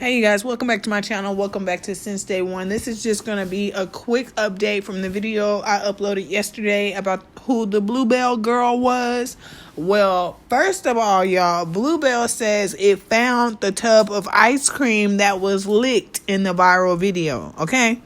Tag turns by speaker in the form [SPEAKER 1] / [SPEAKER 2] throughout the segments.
[SPEAKER 1] Hey you guys, welcome back to my channel. Welcome back to Since Day One. This is just going to be a quick update from the video I uploaded yesterday about who the Bluebell girl was. Well, first of all, y'all, Bluebell says it found the tub of ice cream that was licked in the viral video, okay?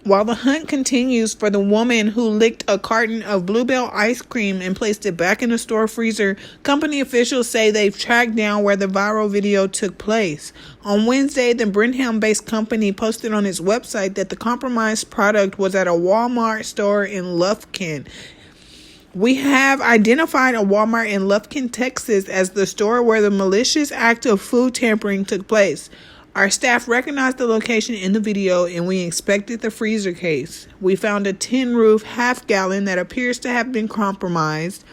[SPEAKER 1] While the hunt continues for the woman who licked a carton of Bluebell ice cream and placed it back in the store freezer, company officials say they've tracked down where the viral video took place. On Wednesday, the Brenham-based company posted on its website that the compromised product was at a Walmart store in Lufkin. We have identified a Walmart in Lufkin, Texas as the store where the malicious act of food tampering took place. Our staff recognized the location in the video and we inspected the freezer case. We found a tin roof half-gallon that appears to have been compromised.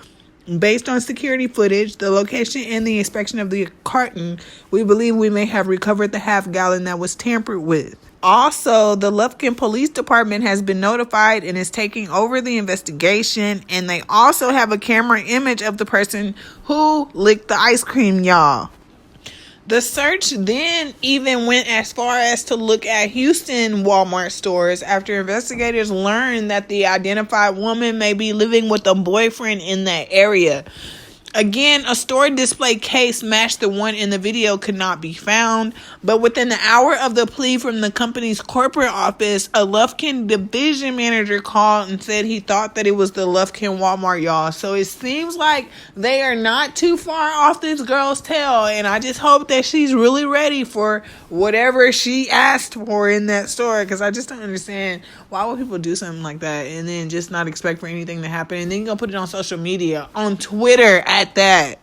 [SPEAKER 1] Based on security footage, the location, and the inspection of the carton, we believe we may have recovered the half-gallon that was tampered with. Also, the Lufkin Police Department has been notified and is taking over the investigation, and they also have a camera image of the person who licked the ice cream, y'all. The search then even went as far as to look at Houston Walmart stores after investigators learned that the identified woman may be living with a boyfriend in that area. Again, a store display case matched the one in the video could not be found, but within the hour of the plea from the company's corporate office, a Lufkin division manager called and said he thought that it was the Lufkin Walmart, y'all. So it seems like they are not too far off this girl's tail, and I just hope that she's really ready for whatever she asked for in that store, because I just don't understand why would people do something like that and then just not expect for anything to happen, and then go put it on social media, on Twitter at that.